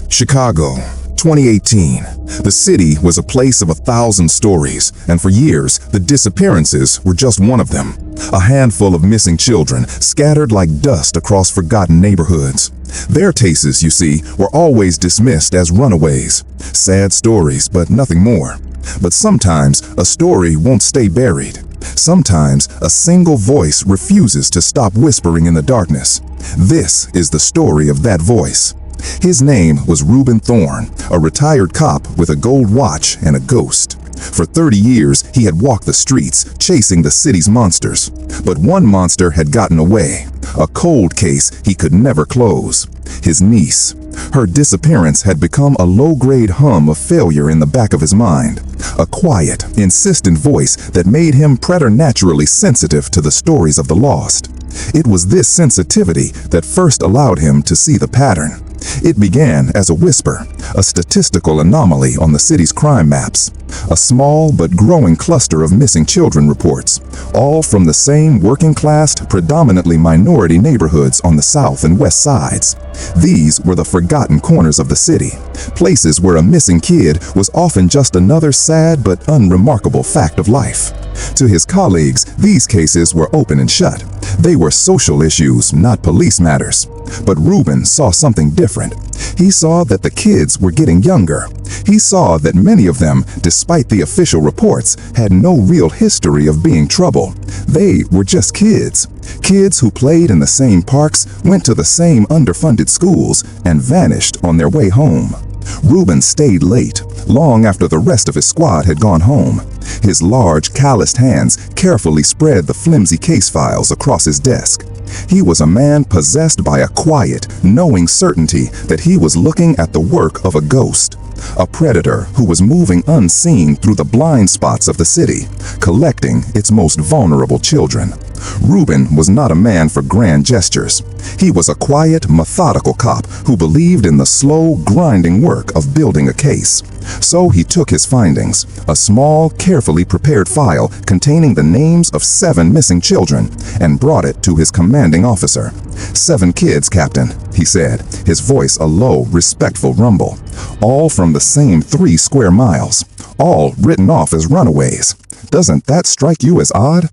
Chicago, 2018. The city was a place of 1,000 stories, and for years, the disappearances were just one of them. A handful of missing children scattered like dust across forgotten neighborhoods. Their cases, you see, were always dismissed as runaways. Sad stories, but nothing more. But sometimes a story won't stay buried. Sometimes a single voice refuses to stop whispering in the darkness. This is the story of that voice. His name was Reuben Thorne, a retired cop with a gold watch and a ghost. For 30 years, he had walked the streets, chasing the city's monsters. But one monster had gotten away, a cold case he could never close. His niece. Her disappearance had become a low-grade hum of failure in the back of his mind. A quiet, insistent voice that made him preternaturally sensitive to the stories of the lost. It was this sensitivity that first allowed him to see the pattern. It began as a whisper, a statistical anomaly on the city's crime maps. A small but growing cluster of missing children reports, all from the same working-class, predominantly minority neighborhoods on the south and west sides. These were the forgotten corners of the city, places where a missing kid was often just another sad but unremarkable fact of life. To his colleagues, these cases were open and shut. They were social issues, not police matters. But Reuben saw something different. He saw that the kids were getting younger. He saw that many of them, despite the official reports, had no real history of being trouble. They were just kids. Kids who played in the same parks, went to the same underfunded schools, and vanished on their way home. Reuben stayed late, long after the rest of his squad had gone home. His large, calloused hands carefully spread the flimsy case files across his desk. He was a man possessed by a quiet, knowing certainty that he was looking at the work of a ghost. A predator who was moving unseen through the blind spots of the city, collecting its most vulnerable children. Reuben was not a man for grand gestures. He was a quiet, methodical cop who believed in the slow, grinding work of building a case. So he took his findings, a small, carefully prepared file containing the names of 7 missing children, and brought it to his commanding officer. 7 kids, Captain, he said, his voice a low, respectful rumble. All from the same 3 square miles, all written off as runaways. Doesn't that strike you as odd?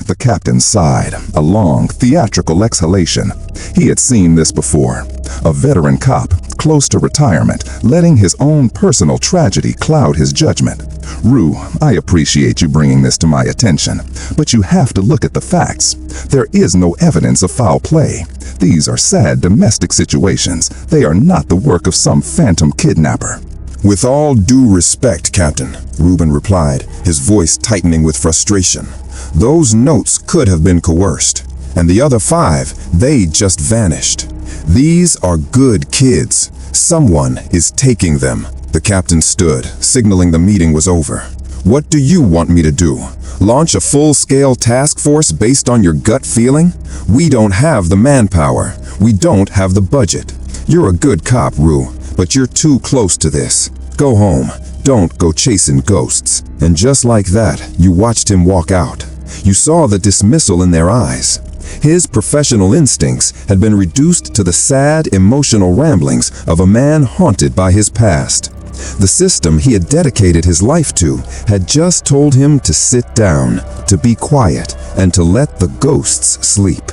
The captain sighed, a long, theatrical exhalation. He had seen this before. A veteran cop, close to retirement, letting his own personal tragedy cloud his judgment. Rue, I appreciate you bringing this to my attention, but you have to look at the facts. There is no evidence of foul play. These are sad domestic situations. They are not the work of some phantom kidnapper. With all due respect, Captain, Reuben replied, his voice tightening with frustration. Those notes could have been coerced, and the other 5, they just vanished. These are good kids. Someone is taking them. The captain stood, signaling the meeting was over. What do you want me to do? Launch a full-scale task force based on your gut feeling? We don't have the manpower. We don't have the budget. You're a good cop, Rue, but you're too close to this. Go home. Don't go chasing ghosts. And just like that, you watched him walk out. You saw the dismissal in their eyes. His professional instincts had been reduced to the sad, emotional ramblings of a man haunted by his past. The system he had dedicated his life to had just told him to sit down, to be quiet, and to let the ghosts sleep.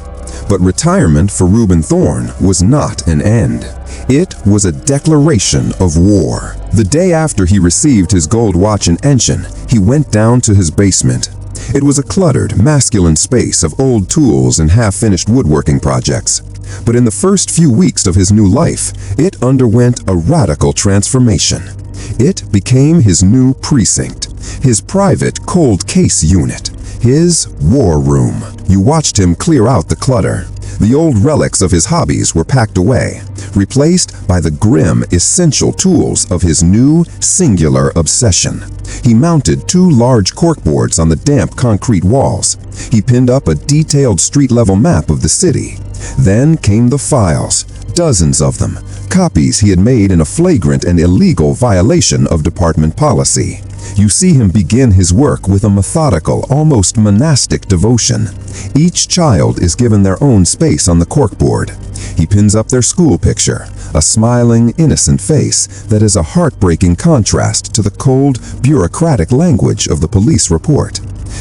But retirement for Reuben Thorne was not an end. It was a declaration of war. The day after he received his gold watch and engine, he went down to his basement. It was a cluttered, masculine space of old tools and half-finished woodworking projects. But in the first few weeks of his new life, it underwent a radical transformation. It became his new precinct, his private cold case unit, his war room. You watched him clear out the clutter. The old relics of his hobbies were packed away, replaced by the grim, essential tools of his new, singular obsession. He mounted 2 large corkboards on the damp concrete walls. He pinned up a detailed street-level map of the city. Then came the files, dozens of them, copies he had made in a flagrant and illegal violation of department policy. You see him begin his work with a methodical, almost monastic devotion. Each child is given their own space on the corkboard. He pins up their school picture, a smiling, innocent face that is a heartbreaking contrast to the cold, bureaucratic language of the police report.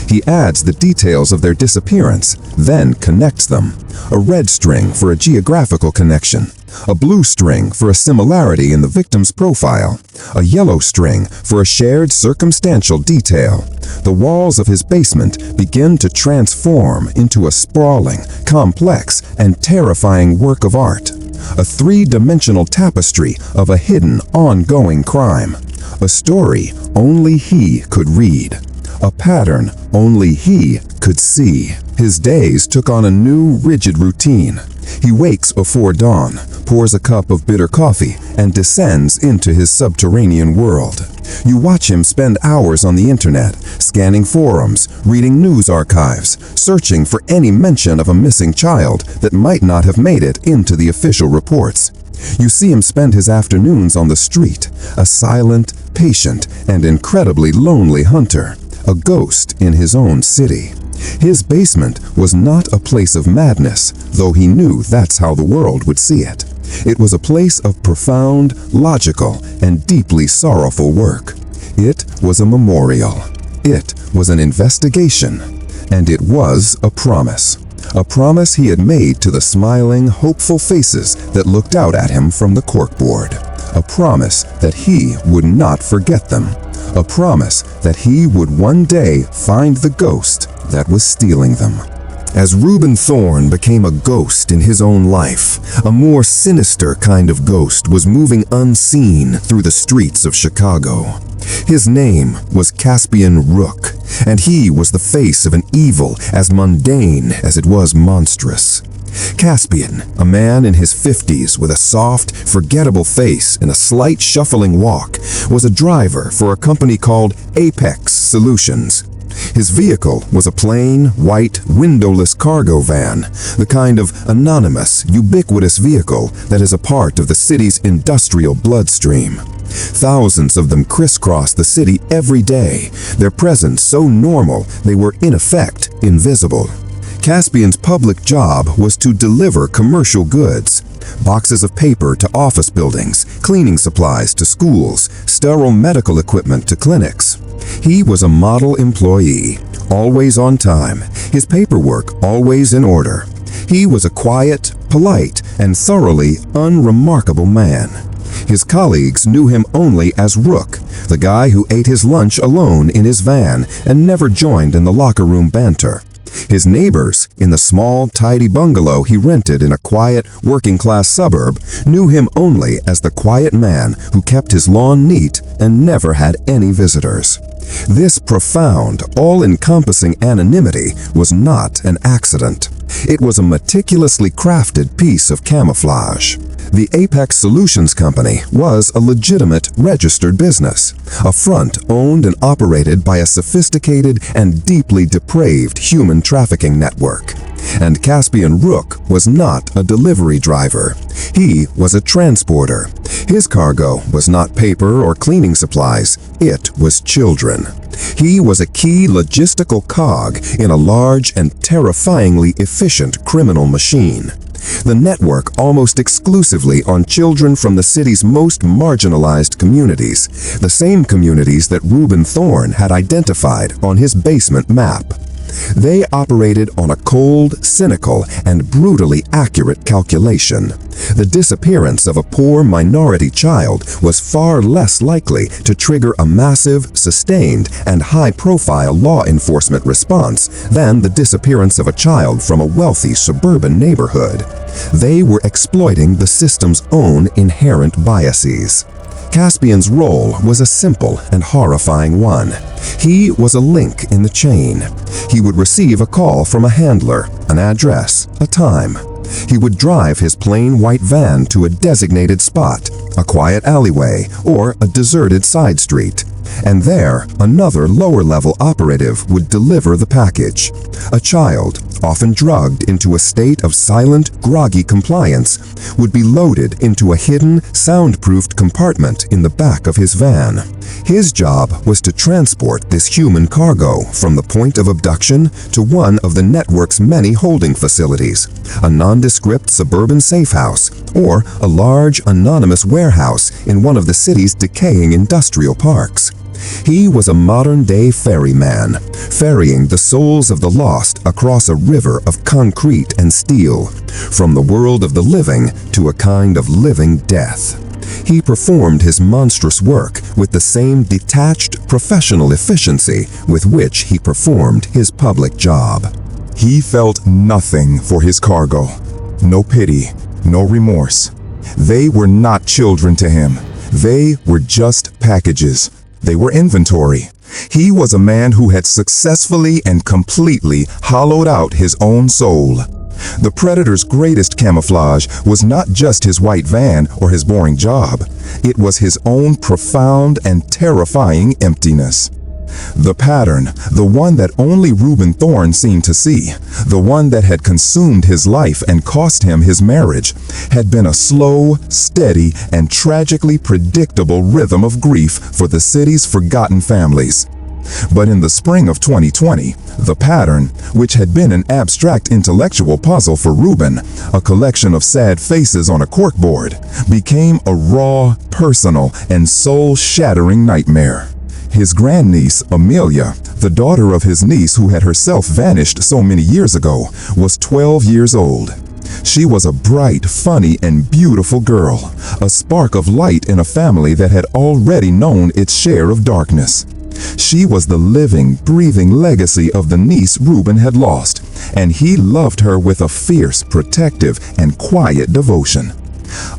He adds the details of their disappearance, then connects them. A red string for a geographical connection, a blue string for a similarity in the victim's profile, a yellow string for a shared circumstantial detail. The walls of his basement begin to transform into a sprawling, complex, and terrifying work of art. A three-dimensional tapestry of a hidden, ongoing crime. A story only he could read. A pattern only he could see. His days took on a new, rigid routine. He wakes before dawn, pours a cup of bitter coffee, and descends into his subterranean world. You watch him spend hours on the internet, scanning forums, reading news archives, searching for any mention of a missing child that might not have made it into the official reports. You see him spend his afternoons on the street, a silent, patient, and incredibly lonely hunter. A ghost in his own city. His basement was not a place of madness, though he knew that's how the world would see it. It was a place of profound, logical, and deeply sorrowful work. It was a memorial. It was an investigation. And it was a promise. A promise he had made to the smiling, hopeful faces that looked out at him from the corkboard. A promise that he would not forget them. A promise that he would one day find the ghost that was stealing them. As Reuben Thorne became a ghost in his own life, a more sinister kind of ghost was moving unseen through the streets of Chicago. His name was Caspian Rook, and he was the face of an evil as mundane as it was monstrous. Caspian, a man in his 50s with a soft, forgettable face and a slight shuffling walk, was a driver for a company called Apex Solutions. His vehicle was a plain, white, windowless cargo van, the kind of anonymous, ubiquitous vehicle that is a part of the city's industrial bloodstream. Thousands of them crisscrossed the city every day, their presence so normal they were in effect invisible. Caspian's public job was to deliver commercial goods, boxes of paper to office buildings, cleaning supplies to schools, sterile medical equipment to clinics. He was a model employee, always on time, his paperwork always in order. He was a quiet, polite, and thoroughly unremarkable man. His colleagues knew him only as Rook, the guy who ate his lunch alone in his van and never joined in the locker room banter. His neighbors, in the small, tidy bungalow he rented in a quiet, working-class suburb, knew him only as the quiet man who kept his lawn neat and never had any visitors. This profound, all-encompassing anonymity was not an accident. It was a meticulously crafted piece of camouflage. The Apex Solutions Company was a legitimate, registered business, a front owned and operated by a sophisticated and deeply depraved human trafficking network. And Caspian Rook was not a delivery driver. He was a transporter. His cargo was not paper or cleaning supplies. It was children. He was a key logistical cog in a large and terrifyingly efficient criminal machine. The network almost exclusively on children from the city's most marginalized communities, the same communities that Reuben Thorne had identified on his basement map. They operated on a cold, cynical, and brutally accurate calculation. The disappearance of a poor minority child was far less likely to trigger a massive, sustained, and high-profile law enforcement response than the disappearance of a child from a wealthy suburban neighborhood. They were exploiting the system's own inherent biases. Caspian's role was a simple and horrifying one. He was a link in the chain. He would receive a call from a handler, an address, a time. He would drive his plain white van to a designated spot, a quiet alleyway, or a deserted side street. And there, another lower-level operative would deliver the package. A child, often drugged into a state of silent, groggy compliance, would be loaded into a hidden, soundproofed compartment in the back of his van. His job was to transport this human cargo from the point of abduction to one of the network's many holding facilities, a nondescript suburban safe house, or a large, anonymous warehouse in one of the city's decaying industrial parks. He was a modern-day ferryman, ferrying the souls of the lost across a river of concrete and steel, from the world of the living to a kind of living death. He performed his monstrous work with the same detached, professional efficiency with which he performed his public job. He felt nothing for his cargo. No pity, no remorse. They were not children to him. They were just packages. They were inventory. He was a man who had successfully and completely hollowed out his own soul. The predator's greatest camouflage was not just his white van or his boring job. It was his own profound and terrifying emptiness. The pattern, the one that only Reuben Thorne seemed to see, the one that had consumed his life and cost him his marriage, had been a slow, steady, and tragically predictable rhythm of grief for the city's forgotten families. But in the spring of 2020, the pattern, which had been an abstract intellectual puzzle for Reuben, a collection of sad faces on a corkboard, became a raw, personal, and soul-shattering nightmare. His grandniece, Amelia, the daughter of his niece who had herself vanished so many years ago, was 12 years old. She was a bright, funny, and beautiful girl, a spark of light in a family that had already known its share of darkness. She was the living, breathing legacy of the niece Reuben had lost, and he loved her with a fierce, protective, and quiet devotion.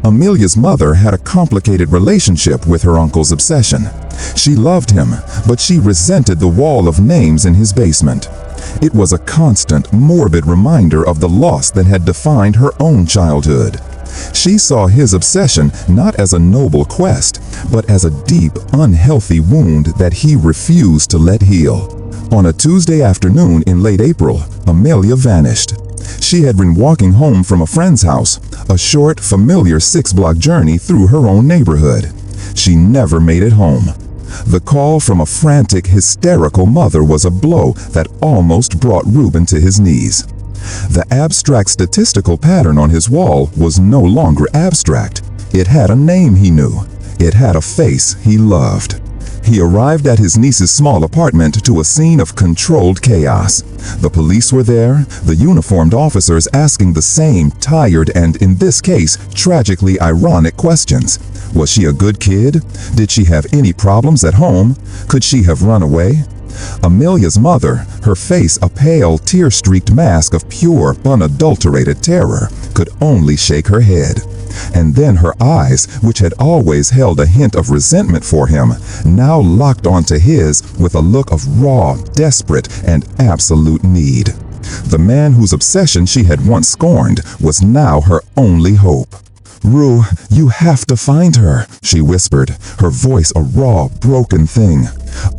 Amelia's mother had a complicated relationship with her uncle's obsession. She loved him, but she resented the wall of names in his basement. It was a constant, morbid reminder of the loss that had defined her own childhood. She saw his obsession not as a noble quest, but as a deep, unhealthy wound that he refused to let heal. On a Tuesday afternoon in late April, Amelia vanished. She had been walking home from a friend's house, a short, familiar 6-block journey through her own neighborhood. She never made it home. The call from a frantic, hysterical mother was a blow that almost brought Reuben to his knees. The abstract statistical pattern on his wall was no longer abstract. It had a name he knew. It had a face he loved. He arrived at his niece's small apartment to a scene of controlled chaos. The police were there, the uniformed officers asking the same tired and, in this case, tragically ironic questions. Was she a good kid? Did she have any problems at home? Could she have run away? Amelia's mother, her face a pale, tear-streaked mask of pure, unadulterated terror, could only shake her head. And then her eyes, which had always held a hint of resentment for him, now locked onto his with a look of raw, desperate, and absolute need. The man whose obsession she had once scorned was now her only hope. "Rue, you have to find her," she whispered, her voice a raw, broken thing.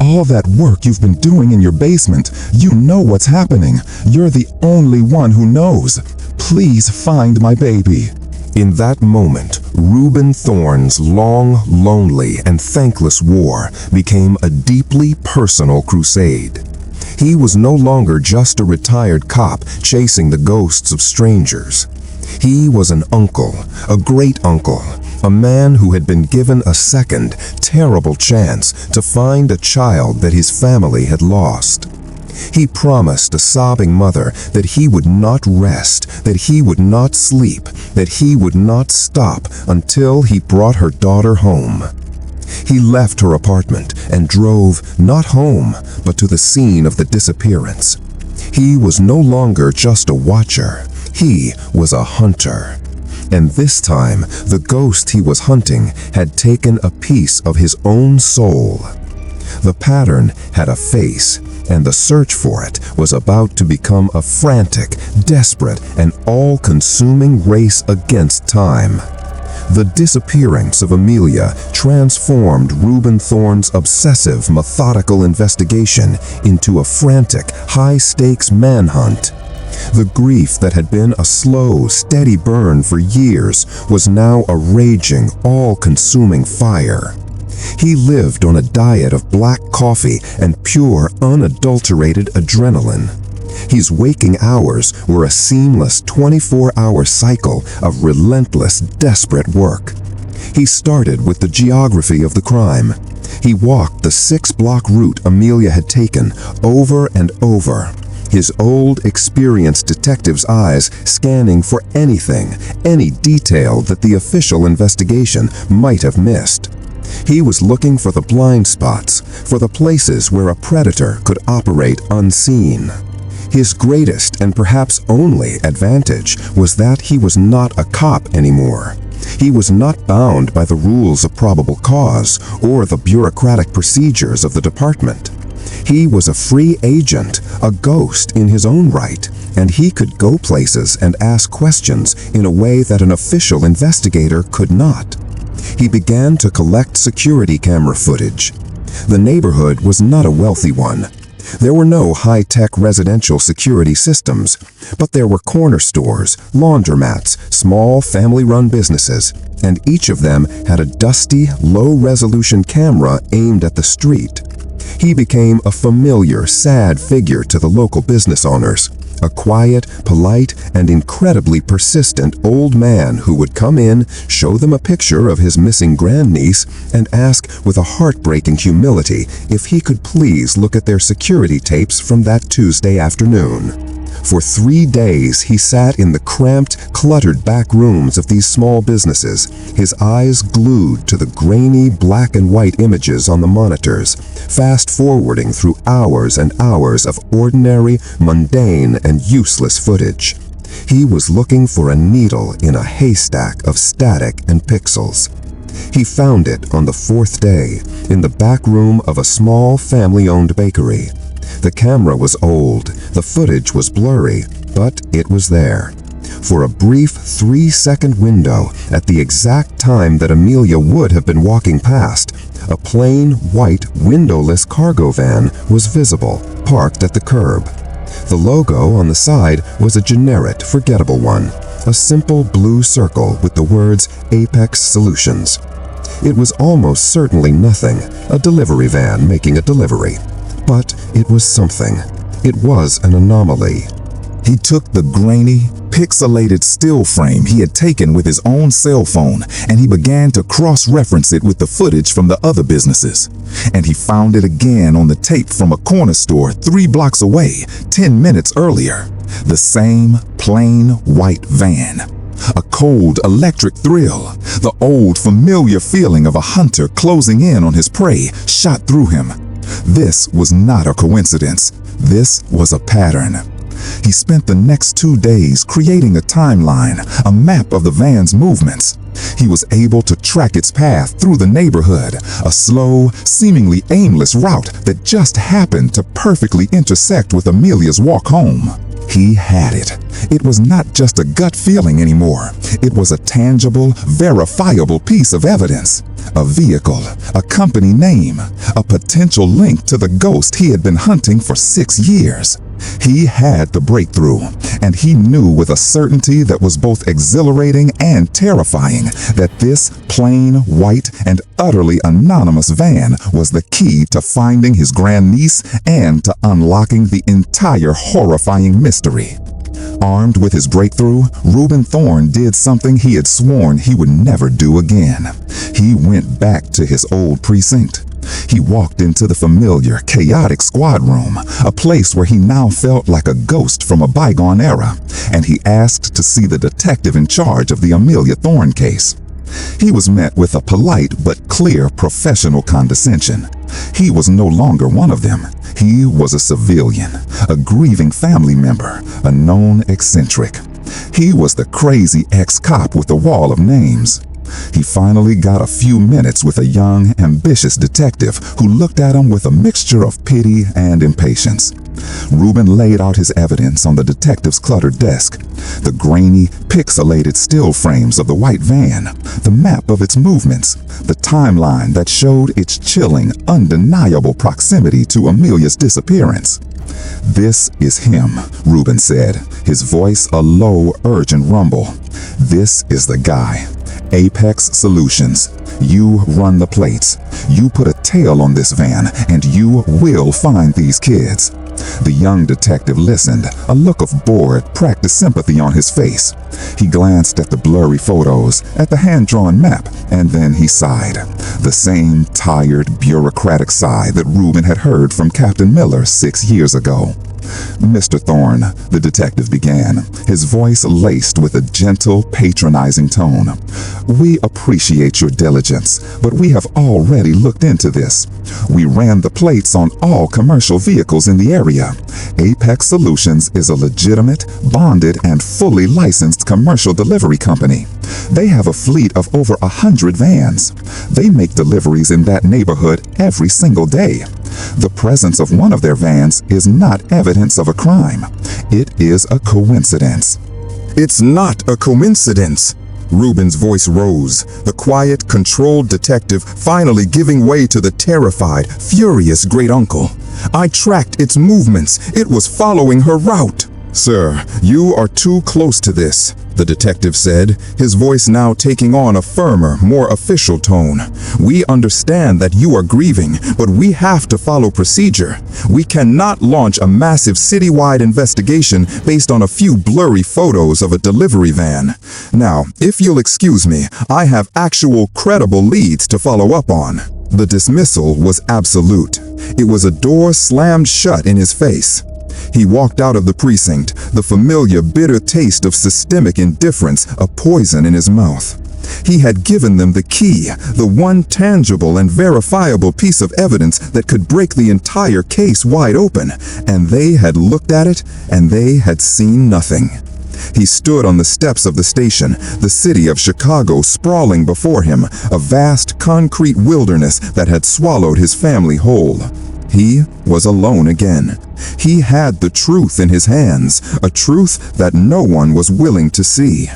"All that work you've been doing in your basement, you know what's happening. You're the only one who knows. Please find my baby." In that moment, Reuben Thorne's long, lonely, and thankless war became a deeply personal crusade. He was no longer just a retired cop chasing the ghosts of strangers. He was an uncle, a great uncle, a man who had been given a second, terrible chance to find a child that his family had lost. He promised a sobbing mother that he would not rest, that he would not sleep, that he would not stop until he brought her daughter home. He left her apartment and drove not home, but to the scene of the disappearance. He was no longer just a watcher. He was a hunter. And this time, the ghost he was hunting had taken a piece of his own soul. The pattern had a face, and the search for it was about to become a frantic, desperate, and all-consuming race against time. The disappearance of Amelia transformed Reuben Thorne's obsessive, methodical investigation into a frantic, high-stakes manhunt. The grief that had been a slow, steady burn for years was now a raging, all-consuming fire. He lived on a diet of black coffee and pure, unadulterated adrenaline. His waking hours were a seamless 24-hour cycle of relentless, desperate work. He started with the geography of the crime. He walked the 6-block route Amelia had taken over and over, his old, experienced detective's eyes scanning for anything, any detail that the official investigation might have missed. He was looking for the blind spots, for the places where a predator could operate unseen. His greatest and perhaps only advantage was that he was not a cop anymore. He was not bound by the rules of probable cause or the bureaucratic procedures of the department. He was a free agent, a ghost in his own right, and he could go places and ask questions in a way that an official investigator could not. He began to collect security camera footage. The neighborhood was not a wealthy one. There were no high-tech residential security systems, but there were corner stores, laundromats, small family-run businesses, and each of them had a dusty, low-resolution camera aimed at the street. He became a familiar, sad figure to the local business owners, a quiet, polite, and incredibly persistent old man who would come in, show them a picture of his missing grandniece, and ask with a heartbreaking humility if he could please look at their security tapes from that Tuesday afternoon. For 3 days, he sat in the cramped, cluttered back rooms of these small businesses, his eyes glued to the grainy black and white images on the monitors, fast-forwarding through hours and hours of ordinary, mundane, and useless footage. He was looking for a needle in a haystack of static and pixels. He found it on the 4th day, in the back room of a small family-owned bakery. The camera was old, the footage was blurry, but it was there. For a brief 3-second window, at the exact time that Amelia would have been walking past, a plain, white, windowless cargo van was visible, parked at the curb. The logo on the side was a generic, forgettable one, a simple blue circle with the words Apex Solutions. It was almost certainly nothing, a delivery van making a delivery. But it was something. It was an anomaly. He took the grainy, pixelated still frame he had taken with his own cell phone and he began to cross-reference it with the footage from the other businesses. And he found it again on the tape from a corner store 3 blocks away, 10 minutes earlier. The same plain white van. A cold, electric thrill. The old, familiar feeling of a hunter closing in on his prey shot through him. This was not a coincidence. This was a pattern. He spent the next 2 days creating a timeline, a map of the van's movements. He was able to track its path through the neighborhood, a slow, seemingly aimless route that just happened to perfectly intersect with Amelia's walk home. He had it. It was not just a gut feeling anymore. It was a tangible, verifiable piece of evidence. A vehicle, a company name, a potential link to the ghost he had been hunting for 6 years. He had the breakthrough, and he knew with a certainty that was both exhilarating and terrifying that this plain, white, and utterly anonymous van was the key to finding his grandniece and to unlocking the entire horrifying mystery. Armed with his breakthrough, Reuben Thorne did something he had sworn he would never do again. He went back to his old precinct. He walked into the familiar, chaotic squad room, a place where he now felt like a ghost from a bygone era, and he asked to see the detective in charge of the Amelia Thorne case. He was met with a polite but clear professional condescension. He was no longer one of them. He was a civilian, a grieving family member, a known eccentric. He was the crazy ex-cop with the wall of names. He finally got a few minutes with a young, ambitious detective who looked at him with a mixture of pity and impatience. Reuben laid out his evidence on the detective's cluttered desk. The grainy, pixelated still frames of the white van, the map of its movements, the timeline that showed its chilling, undeniable proximity to Amelia's disappearance. "This is him," Reuben said, his voice a low, urgent rumble. "This is the guy. Apex Solutions. You run the plates. You put a tail on this van, and you will find these kids." The young detective listened, a look of bored, practiced sympathy on his face. He glanced at the blurry photos, at the hand-drawn map, and then he sighed. The same tired, bureaucratic sigh that Reuben had heard from Captain Miller 6 years ago. "Mr. Thorne," the detective began, his voice laced with a gentle, patronizing tone. "We appreciate your diligence, but we have already looked into this. We ran the plates on all commercial vehicles in the area. Apex Solutions is a legitimate, bonded, and fully licensed commercial delivery company. They have a fleet of over 100 vans. They make deliveries in that neighborhood every single day. The presence of one of their vans is not evidence of a crime. It is a coincidence." "It's not a coincidence." Reuben's voice rose, the quiet, controlled detective finally giving way to the terrified, furious great-uncle. "I tracked its movements. It was following her route." "Sir, you are too close to this," the detective said, his voice now taking on a firmer, more official tone. "We understand that you are grieving, but we have to follow procedure. We cannot launch a massive citywide investigation based on a few blurry photos of a delivery van. Now, if you'll excuse me, I have actual credible leads to follow up on." The dismissal was absolute. It was a door slammed shut in his face. He walked out of the precinct, the familiar bitter taste of systemic indifference a poison in his mouth. He had given them the key, the one tangible and verifiable piece of evidence that could break the entire case wide open, and they had looked at it and they had seen nothing. He stood on the steps of the station, the city of Chicago sprawling before him, a vast concrete wilderness that had swallowed his family whole. He was alone again. He had the truth in his hands, a truth that no one was willing to see.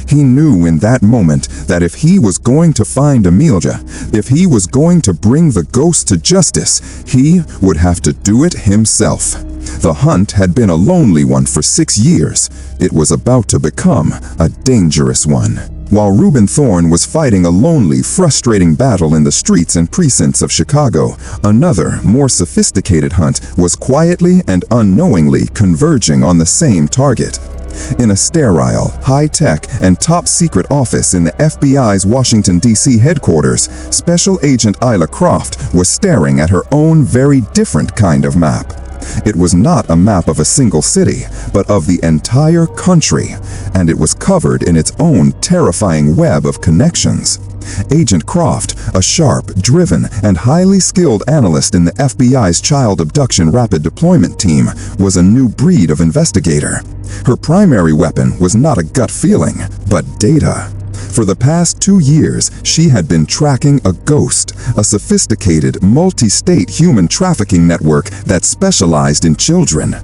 He knew in that moment that if he was going to find Amelia, if he was going to bring the ghost to justice, he would have to do it himself. The hunt had been a lonely one for 6 years. It was about to become a dangerous one. While Reuben Thorne was fighting a lonely, frustrating battle in the streets and precincts of Chicago, another, more sophisticated hunt was quietly and unknowingly converging on the same target. In a sterile, high-tech, and top-secret office in the FBI's Washington, D.C. headquarters, Special Agent Isla Croft was staring at her own very different kind of map. It was not a map of a single city, but of the entire country, and it was covered in its own terrifying web of connections. Agent Croft, a sharp, driven, and highly skilled analyst in the FBI's Child Abduction Rapid Deployment Team, was a new breed of investigator. Her primary weapon was not a gut feeling, but data. For the past 2 years, she had been tracking a ghost, a sophisticated, multi-state human trafficking network that specialized in children.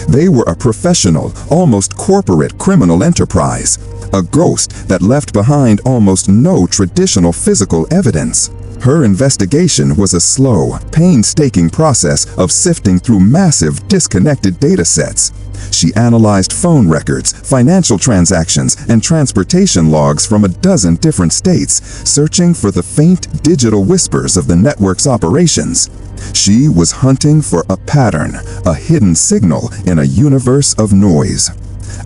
They were a professional, almost corporate criminal enterprise, a ghost that left behind almost no traditional physical evidence. Her investigation was a slow, painstaking process of sifting through massive, disconnected data sets. She analyzed phone records, financial transactions, and transportation logs from a dozen different states, searching for the faint digital whispers of the network's operations. She was hunting for a pattern, a hidden signal in a universe of noise.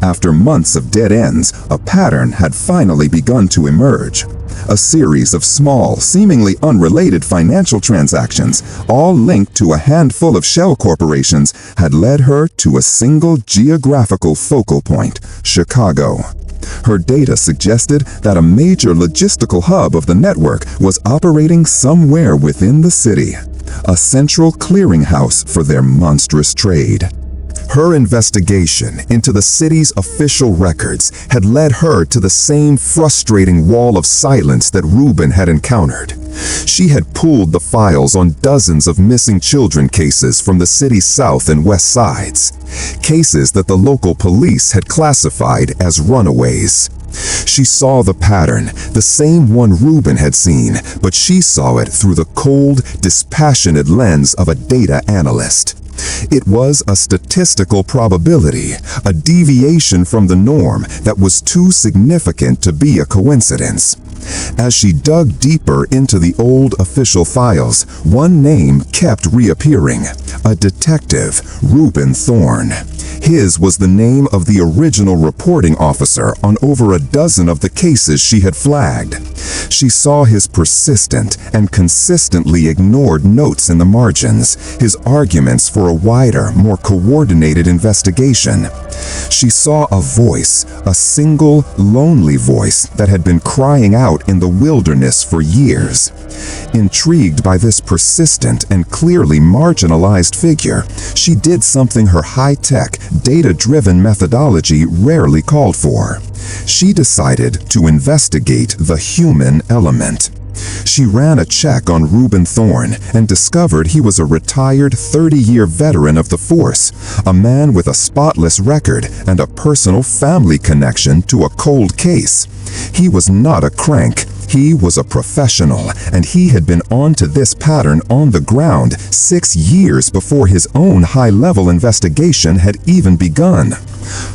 After months of dead ends, a pattern had finally begun to emerge. A series of small, seemingly unrelated financial transactions, all linked to a handful of shell corporations, had led her to a single geographical focal point, Chicago. Her data suggested that a major logistical hub of the network was operating somewhere within the city, a central clearinghouse for their monstrous trade. Her investigation into the city's official records had led her to the same frustrating wall of silence that Reuben had encountered. She had pooled the files on dozens of missing children cases from the city's south and west sides, cases that the local police had classified as runaways. She saw the pattern, the same one Reuben had seen, but she saw it through the cold, dispassionate lens of a data analyst. It was a statistical probability, a deviation from the norm that was too significant to be a coincidence. As she dug deeper into the old official files, one name kept reappearing: a detective, Reuben Thorne. His was the name of the original reporting officer on over a dozen of the cases she had flagged. She saw his persistent and consistently ignored notes in the margins, his arguments for a wider, more coordinated investigation. She saw a voice, a single, lonely voice that had been crying out in the wilderness for years. Intrigued by this persistent and clearly marginalized figure, she did something her high-tech, data-driven methodology rarely called for. She decided to investigate the human element. She ran a check on Reuben Thorne and discovered he was a retired 30-year veteran of the force, a man with a spotless record and a personal family connection to a cold case. He was not a crank. He was a professional, and he had been onto this pattern on the ground 6 years before his own high-level investigation had even begun.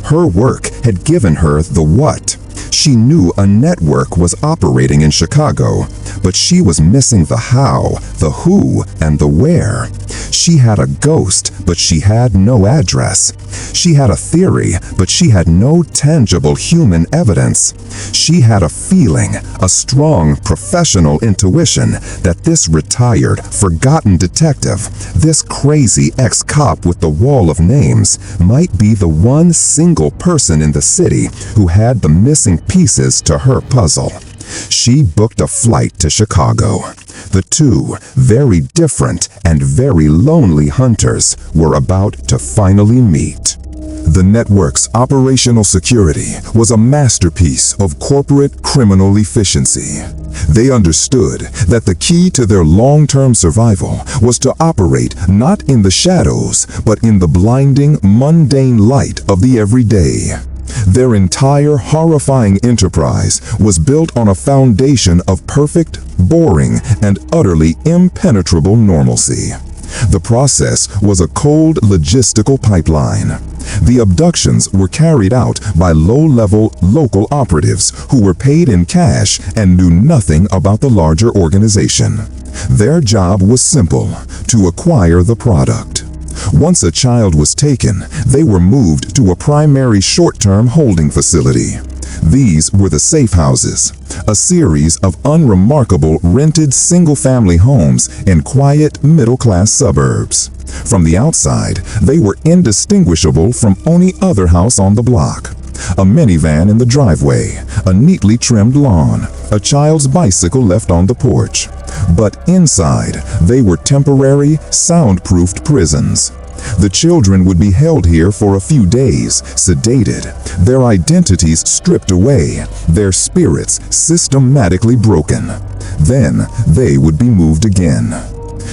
Her work had given her the what. She knew a network was operating in Chicago, but she was missing the how, the who, and the where. She had a ghost, but she had no address. She had a theory, but she had no tangible human evidence. She had a feeling, a strong professional intuition that this retired, forgotten detective, this crazy ex-cop with the wall of names, might be the one single person in the city who had the missing pieces to her puzzle. She booked a flight to Chicago. The two very different and very lonely hunters were about to finally meet. The network's operational security was a masterpiece of corporate criminal efficiency. They understood that the key to their long-term survival was to operate not in the shadows, but in the blinding, mundane light of the everyday. Their entire horrifying enterprise was built on a foundation of perfect, boring, and utterly impenetrable normalcy. The process was a cold logistical pipeline. The abductions were carried out by low-level local operatives who were paid in cash and knew nothing about the larger organization. Their job was simple: to acquire the product. Once a child was taken, they were moved to a primary short-term holding facility. These were the safe houses, a series of unremarkable rented single-family homes in quiet middle-class suburbs. From the outside, they were indistinguishable from any other house on the block. A minivan in the driveway, a neatly trimmed lawn, a child's bicycle left on the porch. But inside, they were temporary, soundproofed prisons. The children would be held here for a few days, sedated, their identities stripped away, their spirits systematically broken. Then they would be moved again.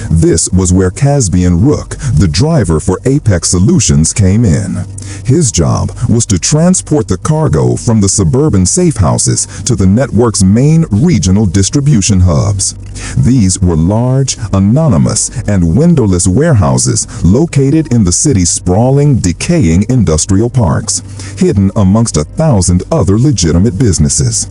This was where Caspian Rook, the driver for Apex Solutions, came in. His job was to transport the cargo from the suburban safe houses to the network's main regional distribution hubs. These were large, anonymous, and windowless warehouses located in the city's sprawling, decaying industrial parks, hidden amongst 1,000 other legitimate businesses.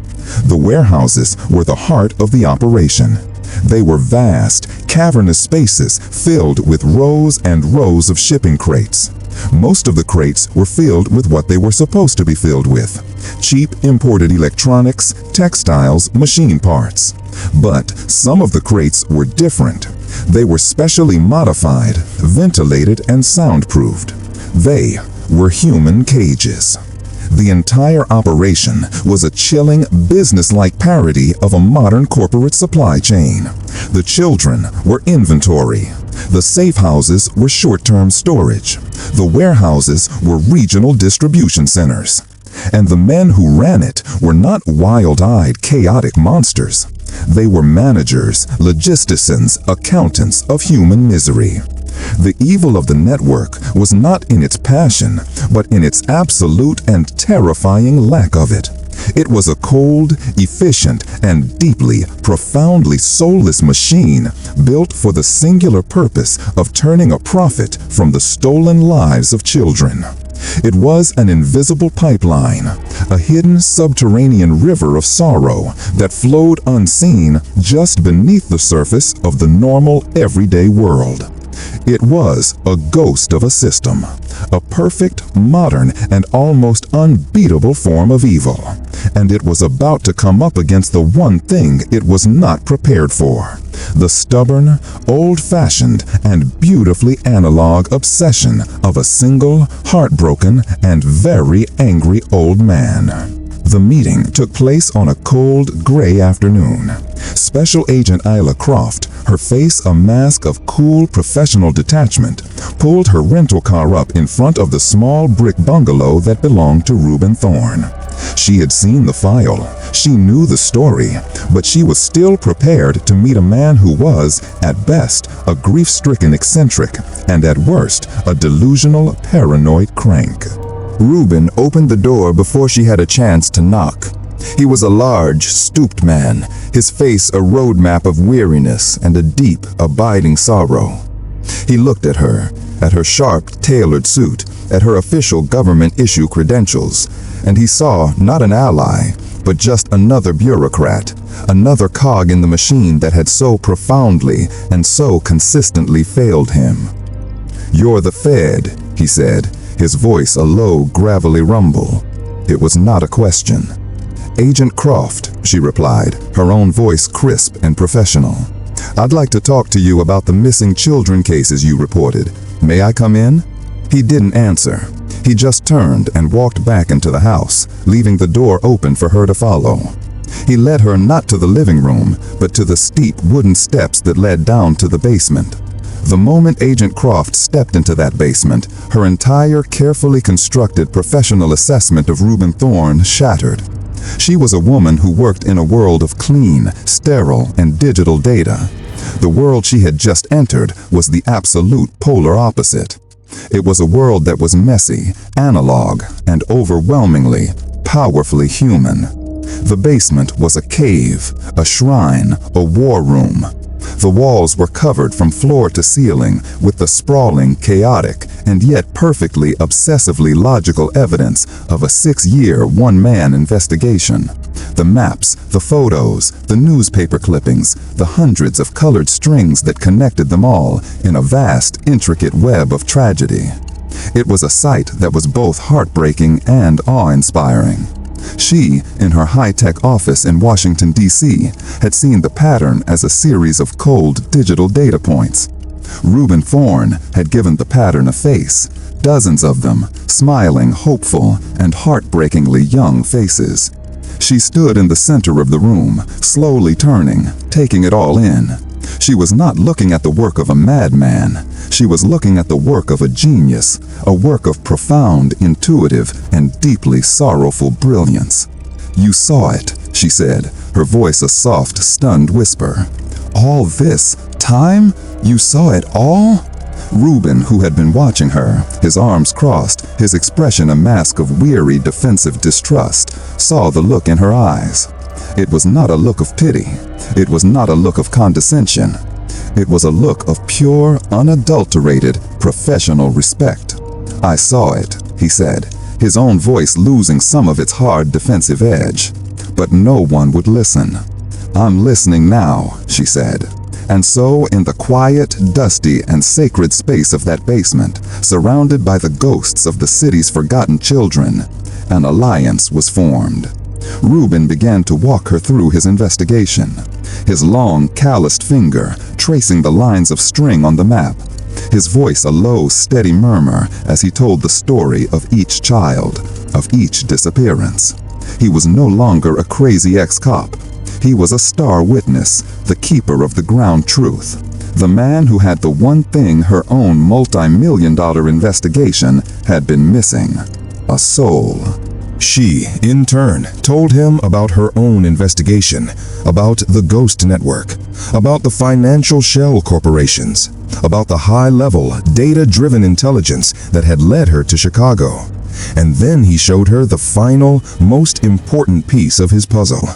The warehouses were the heart of the operation. They were vast, cavernous spaces filled with rows and rows of shipping crates. Most of the crates were filled with what they were supposed to be filled with: cheap imported electronics, textiles, machine parts. But some of the crates were different. They were specially modified, ventilated, and soundproofed. They were human cages. The entire operation was a chilling, business-like parody of a modern corporate supply chain. The children were inventory. The safe houses were short-term storage. The warehouses were regional distribution centers. And the men who ran it were not wild-eyed, chaotic monsters. They were managers, logisticians, accountants of human misery. The evil of the network was not in its passion, but in its absolute and terrifying lack of it. It was a cold, efficient, and deeply, profoundly soulless machine built for the singular purpose of turning a profit from the stolen lives of children. It was an invisible pipeline, a hidden subterranean river of sorrow that flowed unseen just beneath the surface of the normal, everyday world. It was a ghost of a system, a perfect, modern, and almost unbeatable form of evil. And it was about to come up against the one thing it was not prepared for: the stubborn, old-fashioned, and beautifully analog obsession of a single, heartbroken, and very angry old man. The meeting took place on a cold, gray afternoon. Special Agent Isla Croft, her face a mask of cool professional detachment, pulled her rental car up in front of the small brick bungalow that belonged to Reuben Thorne. She had seen the file, she knew the story, but she was still prepared to meet a man who was, at best, a grief-stricken eccentric, and at worst, a delusional, paranoid crank. Reuben opened the door before she had a chance to knock. He was a large, stooped man, his face a roadmap of weariness and a deep, abiding sorrow. He looked at her sharp, tailored suit, at her official government-issue credentials, and he saw not an ally, but just another bureaucrat, another cog in the machine that had so profoundly and so consistently failed him. "You're the Fed," he said, his voice a low, gravelly rumble. It was not a question. "Agent Croft," she replied, her own voice crisp and professional. "I'd like to talk to you about the missing children cases you reported. May I come in?" He didn't answer. He just turned and walked back into the house, leaving the door open for her to follow. He led her not to the living room, but to the steep wooden steps that led down to the basement. The moment Agent Croft stepped into that basement, her entire carefully constructed professional assessment of Reuben Thorne shattered. She was a woman who worked in a world of clean, sterile, and digital data. The world she had just entered was the absolute polar opposite. It was a world that was messy, analog, and overwhelmingly, powerfully human. The basement was a cave, a shrine, a war room. The walls were covered from floor to ceiling with the sprawling, chaotic, and yet perfectly obsessively logical evidence of a 6-year, one-man investigation. The maps, the photos, the newspaper clippings, the hundreds of colored strings that connected them all in a vast, intricate web of tragedy. It was a sight that was both heartbreaking and awe-inspiring. She, in her high-tech office in Washington, D.C., had seen the pattern as a series of cold digital data points. Reuben Thorne had given the pattern a face, dozens of them, smiling, hopeful, and heartbreakingly young faces. She stood in the center of the room, slowly turning, taking it all in. She was not looking at the work of a madman. She was looking at the work of a genius, a work of profound, intuitive, and deeply sorrowful brilliance. "You saw it," she said, her voice a soft, stunned whisper. "All this time? You saw it all?" Reuben, who had been watching her, his arms crossed, his expression a mask of weary, defensive distrust, saw the look in her eyes. It was not a look of pity. It was not a look of condescension. It was a look of pure, unadulterated, professional respect. "I saw it," he said, his own voice losing some of its hard defensive edge. But no one would listen. "I'm listening now," she said. And so, in the quiet, dusty, and sacred space of that basement, surrounded by the ghosts of the city's forgotten children, an alliance was formed. Reuben began to walk her through his investigation, his long, calloused finger tracing the lines of string on the map, his voice a low, steady murmur as he told the story of each child, of each disappearance. He was no longer a crazy ex-cop. He was a star witness, the keeper of the ground truth, the man who had the one thing her own multi-million-dollar investigation had been missing: a soul. She, in turn, told him about her own investigation, about the Ghost Network, about the financial shell corporations, about the high-level, data-driven intelligence that had led her to Chicago. And then he showed her the final, most important piece of his puzzle.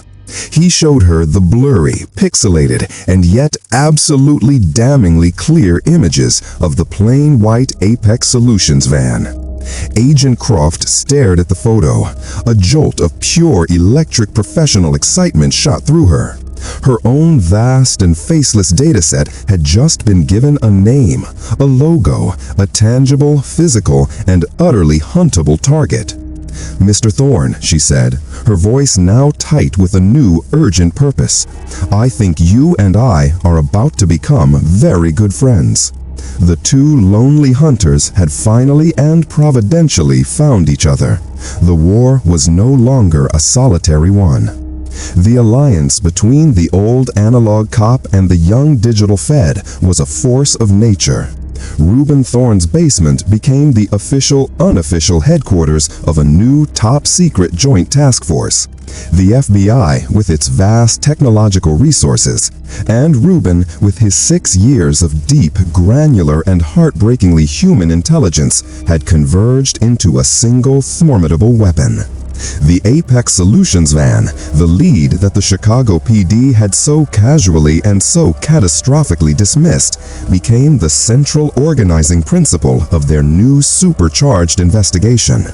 He showed her the blurry, pixelated, and yet absolutely damningly clear images of the plain white Apex Solutions van. Agent Croft stared at the photo. A jolt of pure electric professional excitement shot through her. Her own vast and faceless dataset had just been given a name, a logo, a tangible, physical, and utterly huntable target. "Mr. Thorne," she said, her voice now tight with a new, urgent purpose, "I think you and I are about to become very good friends." The two lonely hunters had finally and providentially found each other. The war was no longer a solitary one. The alliance between the old analog cop and the young digital Fed was a force of nature. Reuben Thorne's basement became the official-unofficial headquarters of a new top-secret joint task force. The FBI with its vast technological resources, and Reuben with his 6 years of deep, granular, and heartbreakingly human intelligence had converged into a single formidable weapon. The Apex Solutions van, the lead that the Chicago PD had so casually and so catastrophically dismissed, became the central organizing principle of their new supercharged investigation.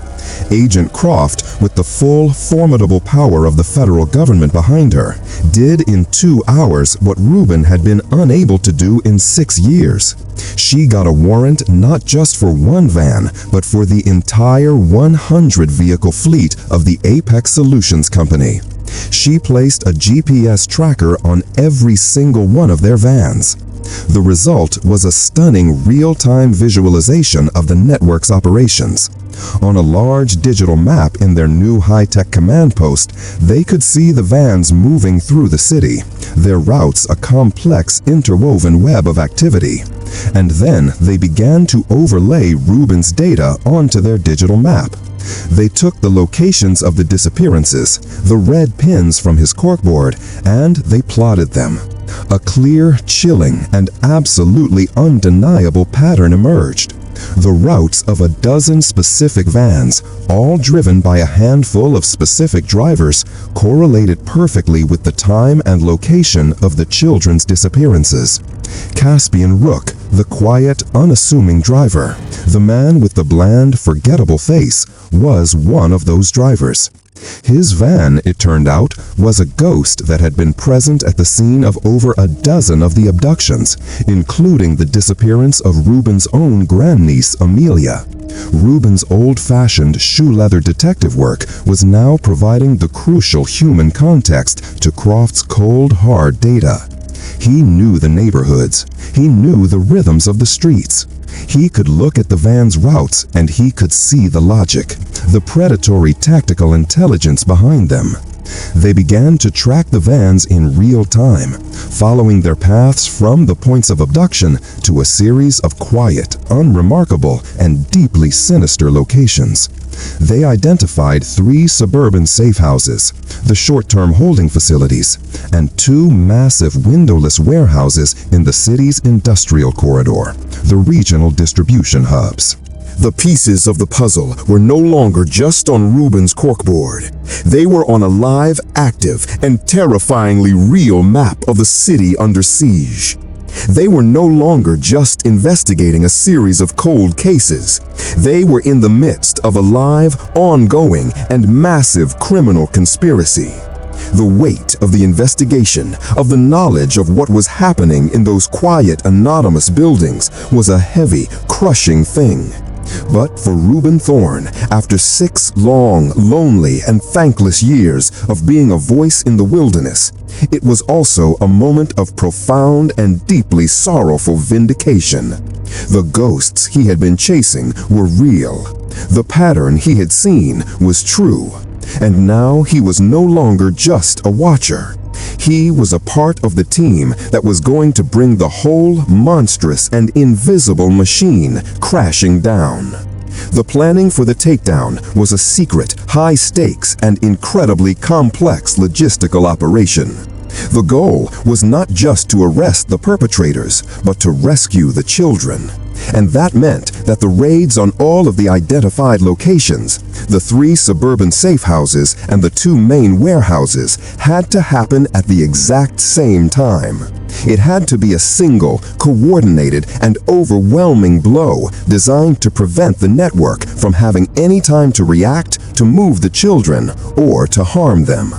Agent Croft, with the full, formidable power of the federal government behind her, did in 2 hours what Reuben had been unable to do in 6 years. She got a warrant not just for one van, but for the entire 100-vehicle fleet of the Apex Solutions Company. She placed a GPS tracker on every single one of their vans. The result was a stunning real-time visualization of the network's operations. On a large digital map in their new high-tech command post, they could see the vans moving through the city, their routes a complex interwoven web of activity. And then they began to overlay Reuben's data onto their digital map. They took the locations of the disappearances, the red pins from his corkboard, and they plotted them. A clear, chilling, and absolutely undeniable pattern emerged. The routes of a dozen specific vans, all driven by a handful of specific drivers, correlated perfectly with the time and location of the children's disappearances. Caspian Rook, the quiet, unassuming driver, the man with the bland, forgettable face, was one of those drivers. His van, it turned out, was a ghost that had been present at the scene of over a dozen of the abductions, including the disappearance of Reuben's own grandniece, Amelia. Reuben's old-fashioned shoe-leather detective work was now providing the crucial human context to Croft's cold, hard data. He knew the neighborhoods. He knew the rhythms of the streets. He could look at the van's routes and he could see the logic, the predatory tactical intelligence behind them. They began to track the vans in real time, following their paths from the points of abduction to a series of quiet, unremarkable, and deeply sinister locations. They identified 3 suburban safe houses, the short-term holding facilities, and 2 massive windowless warehouses in the city's industrial corridor, the regional distribution hubs. The pieces of the puzzle were no longer just on Reuben's corkboard. They were on a live, active, and terrifyingly real map of the city under siege. They were no longer just investigating a series of cold cases. They were in the midst of a live, ongoing, and massive criminal conspiracy. The weight of the investigation, of the knowledge of what was happening in those quiet, anonymous buildings, was a heavy, crushing thing. But for Reuben Thorne, after 6 long, lonely, and thankless years of being a voice in the wilderness, it was also a moment of profound and deeply sorrowful vindication. The ghosts he had been chasing were real. The pattern he had seen was true. And now he was no longer just a watcher. He was a part of the team that was going to bring the whole monstrous and invisible machine crashing down. The planning for the takedown was a secret, high-stakes, and incredibly complex logistical operation. The goal was not just to arrest the perpetrators, but to rescue the children. And that meant that the raids on all of the identified locations, the 3 suburban safe houses and the 2 main warehouses, had to happen at the exact same time. It had to be a single, coordinated, and overwhelming blow designed to prevent the network from having any time to react, to move the children, or to harm them.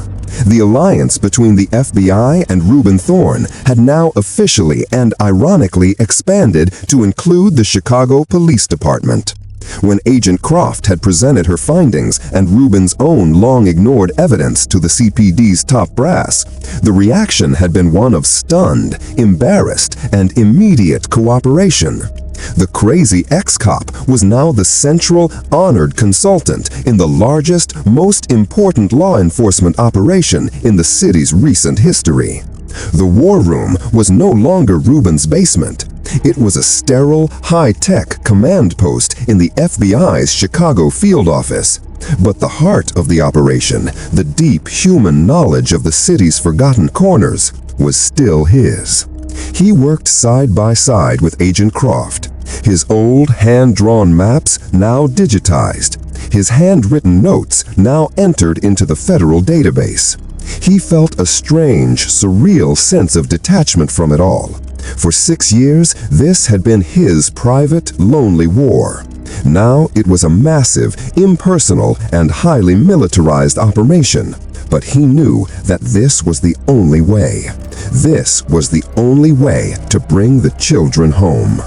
The alliance between the FBI and Reuben Thorne had now officially and ironically expanded to include the Chicago Police Department. When Agent Croft had presented her findings and Reuben's own long-ignored evidence to the CPD's top brass, the reaction had been one of stunned, embarrassed, and immediate cooperation. The crazy ex-cop was now the central, honored consultant in the largest, most important law enforcement operation in the city's recent history. The war room was no longer Reuben's basement. It was a sterile, high-tech command post in the FBI's Chicago field office. But the heart of the operation, the deep human knowledge of the city's forgotten corners, was still his. He worked side by side with Agent Croft. His old hand-drawn maps now digitized. His handwritten notes now entered into the federal database. He felt a strange, surreal sense of detachment from it all. For 6 years, this had been his private, lonely war. Now it was a massive, impersonal, and highly militarized operation. But he knew that this was the only way. This was the only way to bring the children home.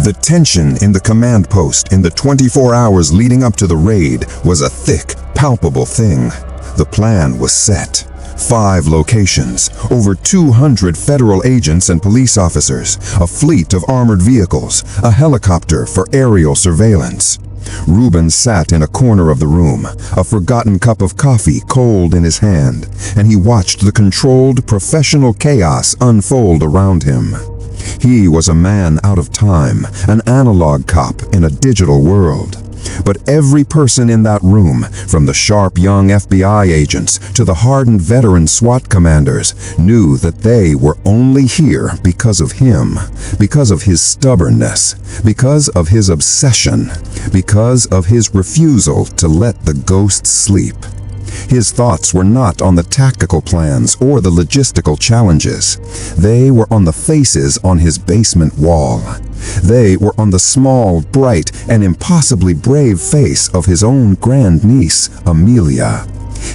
The tension in the command post in the 24 hours leading up to the raid was a thick, palpable thing. The plan was set. 5 locations, over 200 federal agents and police officers, a fleet of armored vehicles, a helicopter for aerial surveillance. Reuben sat in a corner of the room, a forgotten cup of coffee cold in his hand, and he watched the controlled, professional chaos unfold around him. He was a man out of time, an analog cop in a digital world. But every person in that room, from the sharp young FBI agents to the hardened veteran SWAT commanders, knew that they were only here because of him, because of his stubbornness, because of his obsession, because of his refusal to let the ghosts sleep. His thoughts were not on the tactical plans or the logistical challenges. They were on the faces on his basement wall. They were on the small, bright, and impossibly brave face of his own grandniece, Amelia.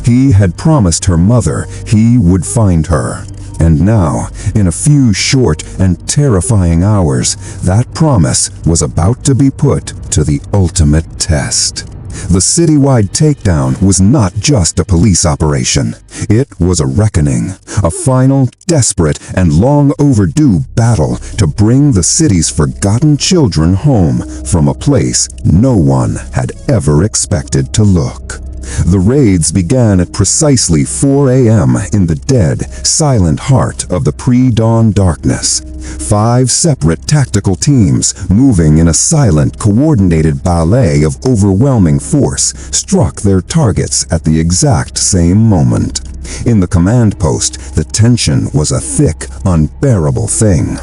He had promised her mother he would find her. And now, in a few short and terrifying hours, that promise was about to be put to the ultimate test. The citywide takedown was not just a police operation. It was a reckoning, a final, desperate, and long overdue battle to bring the city's forgotten children home from a place no one had ever expected to look. The raids began at precisely 4 a.m. in the dead, silent heart of the pre-dawn darkness. 5 separate tactical teams, moving in a silent, coordinated ballet of overwhelming force, struck their targets at the exact same moment. In the command post, the tension was a thick, unbearable thing.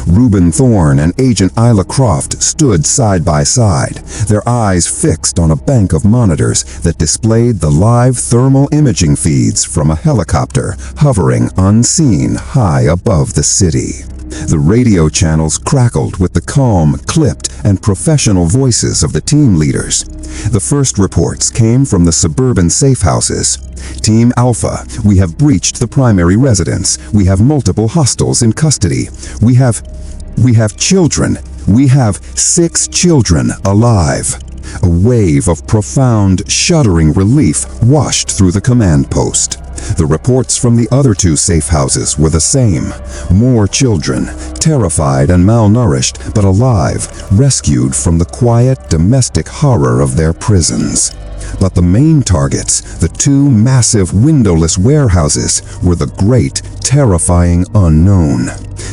Reuben Thorne and Agent Isla Croft stood side by side, their eyes fixed on a bank of monitors that displayed the live thermal imaging feeds from a helicopter hovering unseen high above the city. The radio channels crackled with the calm, clipped, and professional voices of the team leaders. The first reports came from the suburban safe houses. Team Alpha, we have breached the primary residence. We have multiple hostiles in custody. We have children. We have 6 children alive. A wave of profound, shuddering relief washed through the command post. The reports from the other 2 safe houses were the same. More children, terrified and malnourished, but alive, rescued from the quiet domestic horror of their prisons. But the main targets, the 2 massive windowless warehouses, were the great, terrifying unknown.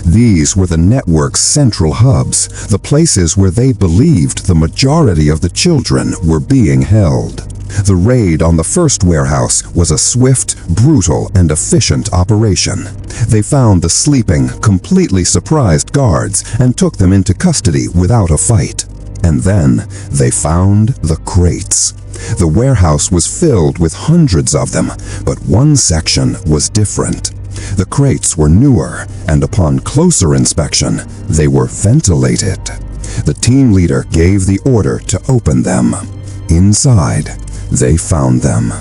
These were the network's central hubs, the places where they believed the majority of the children were being held. The raid on the first warehouse was a swift, brutal, and efficient operation. They found the sleeping, completely surprised guards and took them into custody without a fight. And then they found the crates. The warehouse was filled with hundreds of them, but one section was different. The crates were newer, and upon closer inspection, they were ventilated. The team leader gave the order to open them. Inside, they found them.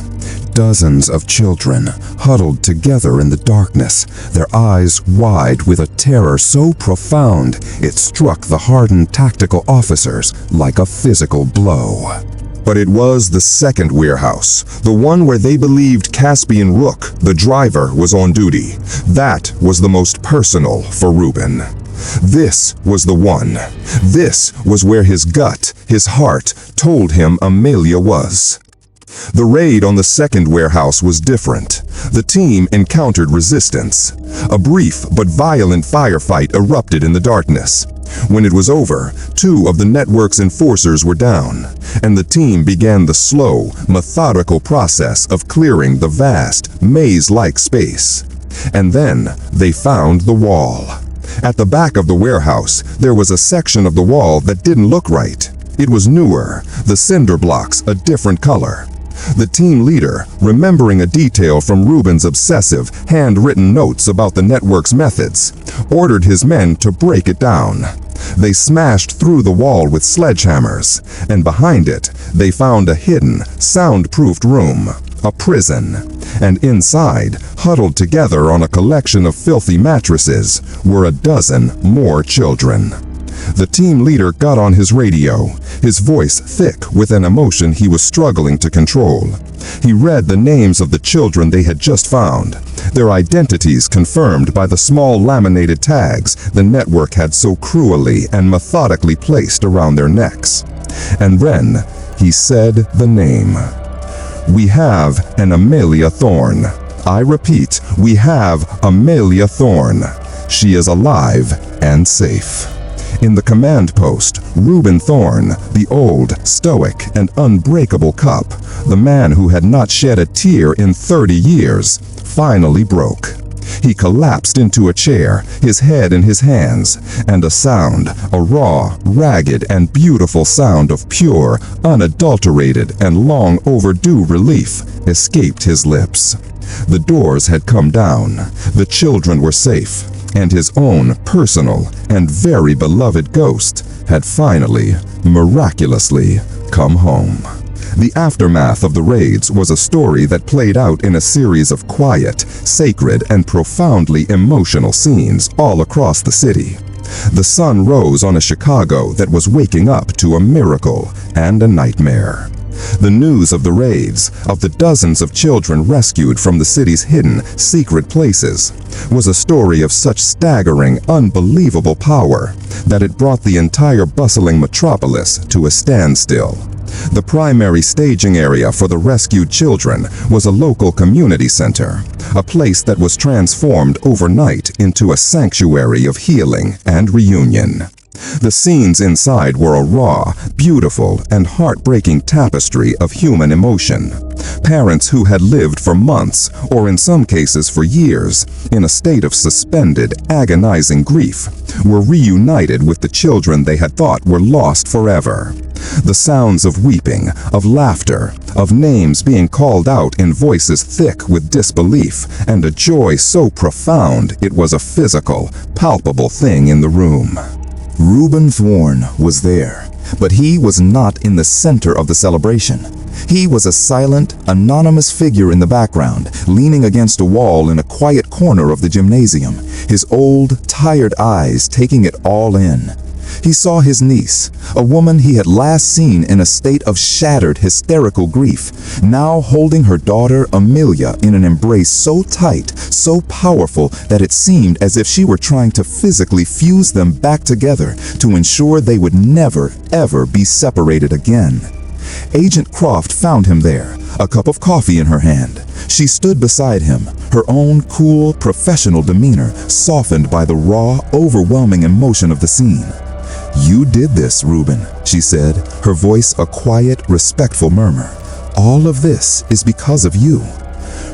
Dozens of children, huddled together in the darkness, their eyes wide with a terror so profound it struck the hardened tactical officers like a physical blow. But it was the second warehouse, the one where they believed Caspian Rook, the driver, was on duty. That was the most personal for Reuben. This was the one. This was where his gut, his heart, told him Amelia was. The raid on the second warehouse was different. The team encountered resistance. A brief but violent firefight erupted in the darkness. When it was over, 2 of the network's enforcers were down, and the team began the slow, methodical process of clearing the vast, maze-like space. And then they found the wall. At the back of the warehouse, there was a section of the wall that didn't look right. It was newer, the cinder blocks a different color. The team leader, remembering a detail from Reuben's obsessive, handwritten notes about the network's methods, ordered his men to break it down. They smashed through the wall with sledgehammers, and behind it, they found a hidden, soundproofed room, a prison. And inside, huddled together on a collection of filthy mattresses, were a dozen more children. The team leader got on his radio, his voice thick with an emotion he was struggling to control. He read the names of the children they had just found, their identities confirmed by the small laminated tags the network had so cruelly and methodically placed around their necks. And then he said the name. "We have an Amelia Thorne. I repeat, we have Amelia Thorne. She is alive and safe." In the command post, Reuben Thorne, the old, stoic, and unbreakable cop, the man who had not shed a tear in 30 years, finally broke. He collapsed into a chair, his head in his hands, and a sound, a raw, ragged, and beautiful sound of pure, unadulterated, and long overdue relief, escaped his lips. The doors had come down, the children were safe, and his own personal and very beloved ghost had finally, miraculously, come home. The aftermath of the raids was a story that played out in a series of quiet, sacred, and profoundly emotional scenes all across the city. The sun rose on a Chicago that was waking up to a miracle and a nightmare. The news of the raids, of the dozens of children rescued from the city's hidden, secret places, was a story of such staggering, unbelievable power that it brought the entire bustling metropolis to a standstill. The primary staging area for the rescued children was a local community center, a place that was transformed overnight into a sanctuary of healing and reunion. The scenes inside were a raw, beautiful, and heartbreaking tapestry of human emotion. Parents who had lived for months, or in some cases for years, in a state of suspended, agonizing grief, were reunited with the children they had thought were lost forever. The sounds of weeping, of laughter, of names being called out in voices thick with disbelief, and a joy so profound it was a physical, palpable thing in the room. Reuben Thorne was there, but he was not in the center of the celebration. He was a silent, anonymous figure in the background, leaning against a wall in a quiet corner of the gymnasium, his old, tired eyes taking it all in. He saw his niece, a woman he had last seen in a state of shattered, hysterical grief, now holding her daughter Amelia in an embrace so tight, so powerful that it seemed as if she were trying to physically fuse them back together to ensure they would never, ever be separated again. Agent Croft found him there, a cup of coffee in her hand. She stood beside him, her own cool, professional demeanor softened by the raw, overwhelming emotion of the scene. "You did this, Reuben," she said, her voice a quiet, respectful murmur. "All of this is because of you."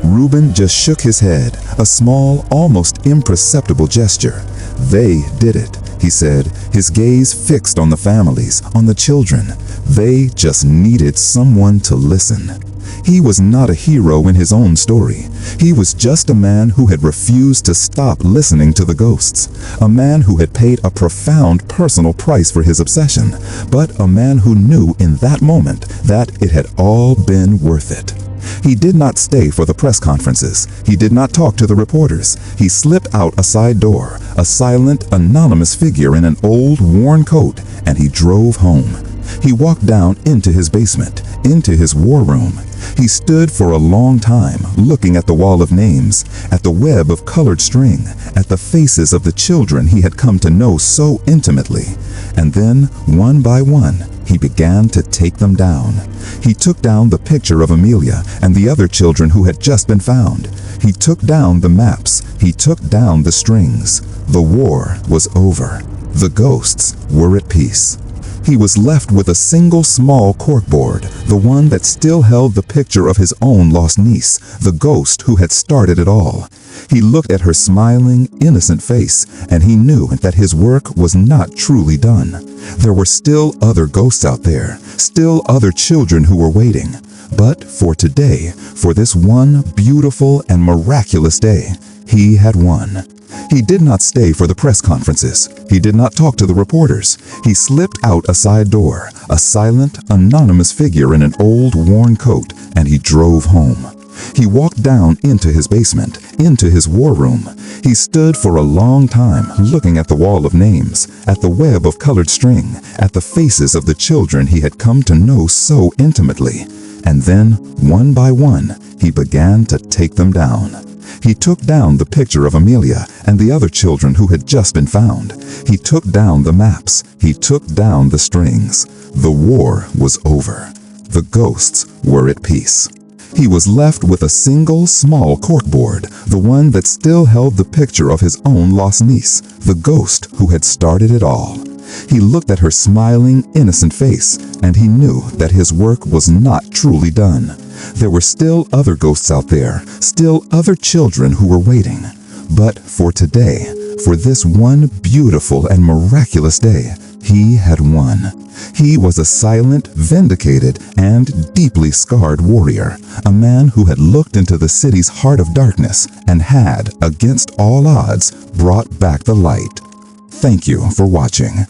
Reuben just shook his head, a small, almost imperceptible gesture. "They did it," he said, his gaze fixed on the families, on the children. They just needed someone to listen. He was not a hero in his own story. He was just a man who had refused to stop listening to the ghosts, a man who had paid a profound personal price for his obsession, but a man who knew in that moment that it had all been worth it. He did not stay for the press conferences. He did not talk to the reporters. He slipped out a side door, a silent, anonymous figure in an old, worn coat, and he drove home. He walked down into his basement, into his war room. He stood for a long time, looking at the wall of names, at the web of colored string, at the faces of the children he had come to know so intimately. And then, one by one, he began to take them down. He took down the picture of Amelia and the other children who had just been found. He took down the maps. He took down the strings. The war was over. The ghosts were at peace. He was left with a single small corkboard, the one that still held the picture of his own lost niece, the ghost who had started it all. He looked at her smiling, innocent face, and he knew that his work was not truly done. There were still other ghosts out there, still other children who were waiting. But for today, for this one beautiful and miraculous day, he had won. He did not stay for the press conferences. He did not talk to the reporters. He slipped out a side door, a silent, anonymous figure in an old, worn coat, and he drove home. He walked down into his basement, into his war room. He stood for a long time looking at the wall of names, at the web of colored string, at the faces of the children he had come to know so intimately. And then, one by one, he began to take them down. He took down the picture of Amelia and the other children who had just been found. He took down the maps. He took down the strings. The war was over. The ghosts were at peace. He was left with a single small corkboard, the one that still held the picture of his own lost niece, the ghost who had started it all. He looked at her smiling, innocent face, and he knew that his work was not truly done. There were still other ghosts out there, still other children who were waiting. But for today, for this one beautiful and miraculous day, he had won. He was a silent, vindicated, and deeply scarred warrior, a man who had looked into the city's heart of darkness and had, against all odds, brought back the light. Thank you for watching.